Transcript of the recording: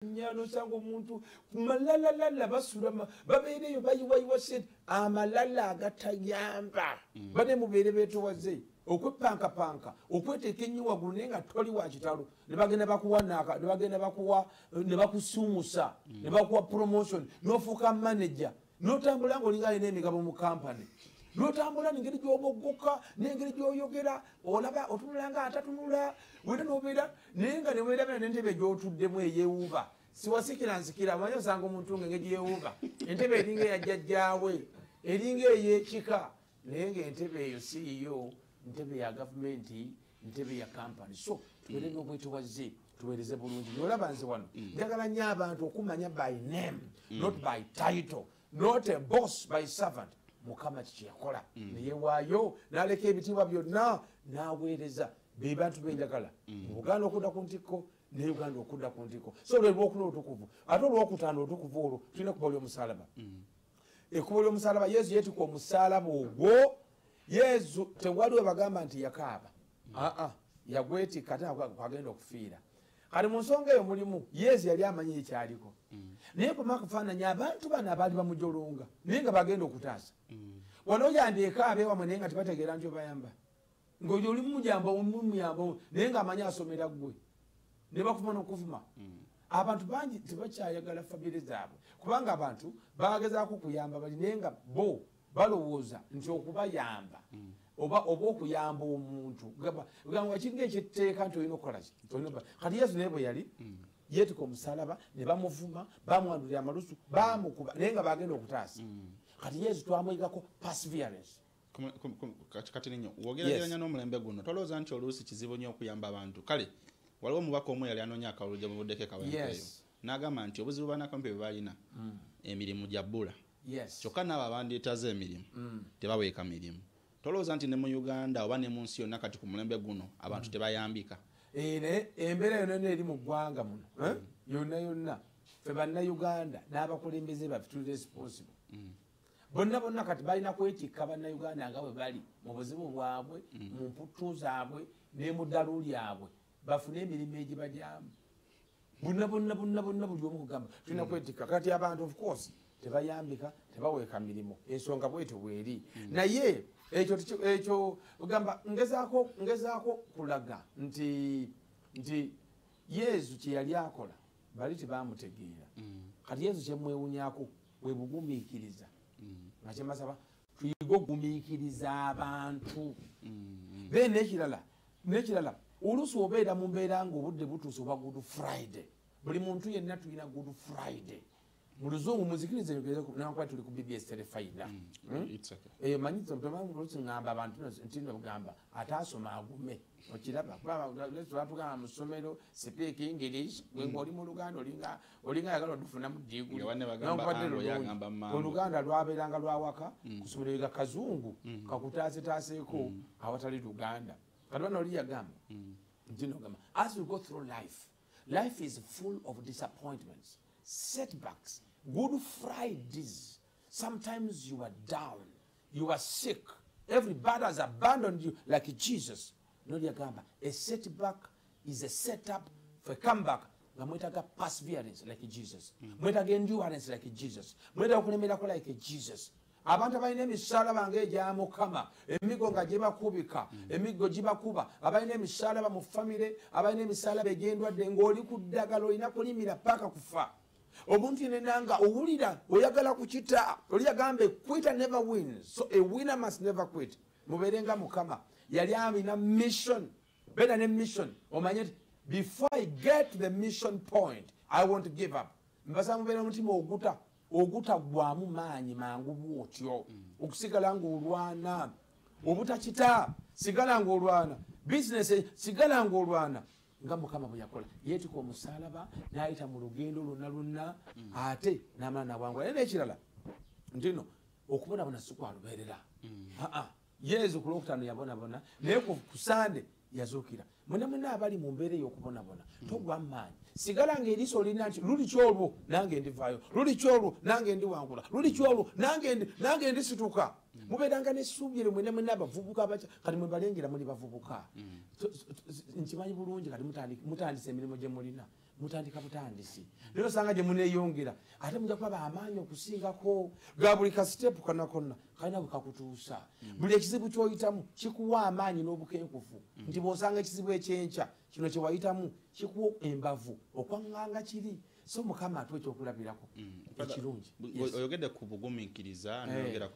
nyano sango muntu malala basura babeereyo bayiwayiwa sente amalala agatayamba bane mubeere beetowaze okwepankapanka okweteeka ennyo waggulu naye nga toli wa kitalo ne bagenda bakuwa naaka ne bagenda bakuwa ne bakusuumusa ne bakuwa promotion n'ofuuka manager n'otambula ng'olinga alina emigabo mu kampani n'otambula n'engeri gy'oboggoka n'engeri gy'oyogera olaba otunula nga atatunula wena n'obeera naye nga ne weerabira n'entebe gy'otuddemu eyeewuuba siwasikira nsikira amanyi osanga omuntu ng'engeri gy'eyeewuuba entebe eringa eyajjajjaawe eringa ey'ekika naye ng'entebe eyo siiyo ntebe ya gavumenti ntebe ya kampani so tubeere n'obwetowaze tuweereze bulungi nolaba nze wano njagala nnyo abantu okumanya by name not by title not a boss by servant mukama kyeyakola neyewaayo n'aleka ebitiibwa byonna n'aweereza be bantu benjagala Uganda okudda ku ntikko ne Uganda okudda ku ntikko so lwe lwokuna otukuvu ate olwokutaano otukuvu olwo tulina kuba oli omusalaba ekuba oli omusalaba yesu yeetika omusalaba ogwo yesu tewali we bagamba nti yakaaba yagwetika ate kwagenda okufiira kati mu nsonga eyo mulimu yesu yali amanyi ekyaliko naye kumakufaananyi abantu bano abaali bamujolonga naye nga bagenda okutaasa wano yandyekaabe wamwe naye nga tebategeera nti obayamba ng'oyo oli mumuyamba naye ng'amanyi asomera ggwe ne bakuvuma n'okuvuma abantu bangi tebakyayagala famire zaabwe kubanga abantu bagezaako kuyamba bali naye nga bo balowooza nti okubayamba oba okuyamba omuntu gamba kiringa ekyeteeka nti olina okukolaki kati yesu naye bwe yali yeetika omusalaba ne bamuvuma bamwandulira amalusu bamukuba naye nga bagenda okutaasa kati yesu twamwigako perseverance kati ninyo wogeraganya n'omulembe guno tolowooza nti oluusi kizibu nnyo okuyamba abantu kale waliwo omubaka omu yali anoonya akalulu gye mubuddeko ekawenkeeyo n'agamba nti obuzibu banakampi bwe balina emirimu gya bbula kyokka naabo abandeetaze emirimu tebaweeka mirimu tolowooza nti ne mu Uganda oba ne mu nsi yonna kati ku mulembe guno abantu tebayambika embeera yonna eri mu ggwanga muno yonna yonna ffe bannayuganda n'abakulembeze baffe tuli responsible bonna kati balina kwetikka bannayuganda nga bwe bali mu buzibu bwabwe mu mputtu zaabwe ne mu ddalu lyabwe bafune emirimu egibajyamu bonna buli omu kugamba tulina kwetikka kati abantu of course tebayambika tebaweeka mirimu ensonga bwetyo bweri naye ekyo ogamba ngezaako kulaga nti yesu kye yali akola bali tebamutegeera kati yesu kyemwewunyako bwe bugumiikiriza nga kyemasaba tuyige okugumiikiriza abantu then n'ekirala oluusi obeera mu mbeera ng'obudde butuuse oba good friday buli muntu yenna tulina good friday mu luzungu muzikirize nakuba tuli ku bbs terefayina eyo manyioluusi ŋŋamba abantu ntino gamba ate asoma agume okiraba batugamba mu ssomero speak english ng'oli mu luganda olinga ayagala odufunamu diguli oluganda lwabeeranga lwawaka kusomero ga kazungu kakutaasetaaseko awatali luganda kati bana oli yagamba ntinogamba as we go through life is full of disappointments, setbacks, good Fridays. Sometimes you are down, you are sick, everybody has abandoned you like Jesus. No, a setback is a setup for a comeback. Mwetaga perseverance like Jesus. Mwetaga endurance like Jesus. Mwetaga okulemerako like Jesus. Abantu abalina emisalaba ng'egya Mukama, emigo nga gibakubika, emigo gibakuba, abalina emisalaba mu famire, abalina emisalaba egy'endwadde ng'oli ku ddagala olina kulimira paka kufa. Omuntu yenna nga owulira oyagala kukita, oli yagamba a quitter never wins, so a winner must never quit. Mubeere nga Mukama yali alina mission, beera ne mission omanye before I get to the mission point I won't give up. Mbasa mubeere omutima ogutagwamu maanyi mangu bwotyo okusigala ng'olwana obutakita sigala ng'olwana business sigala ng'olwana nga Mukama bwe yakola yeetika omusalaba n'ayita mu lugendo lwonna ate n'amala n'awangula naye n'ekirala ntino okubonabona si kwalubeerera yesu ku lwokutaano yabonabona naye ku Sande yazuukira mwenna abali mu mbeera ey'okubonabona togwa maanyi sigala ng'eriiso olina nti luli kyolwo nange ndivaayo luli kyolwo nange ndiwangula luli kyolwo nange ndisituka mubeeranga n'essuubi eryo mwenna abavubuka kati mwebalengera muli bavubuka nkimanyi bulungi kati mutandisa emirimu gye mulina mutandika butandisi lero sanga gye muneeyongera ate mujja kuba amaanyi okusingako ga buli ka step konna kalina bukakutuusa buli ekizibu kyoyitamu kikuwa amaanyi n'obukenkufu nti bw'osanga ekizibu ekyenkya kino kye wayitamu kikuwa embavu okwaŋŋanga kiri so mukama atuwa ekyokulabirako ekirungi oyogedde ku bugumiikiriza n'oyogera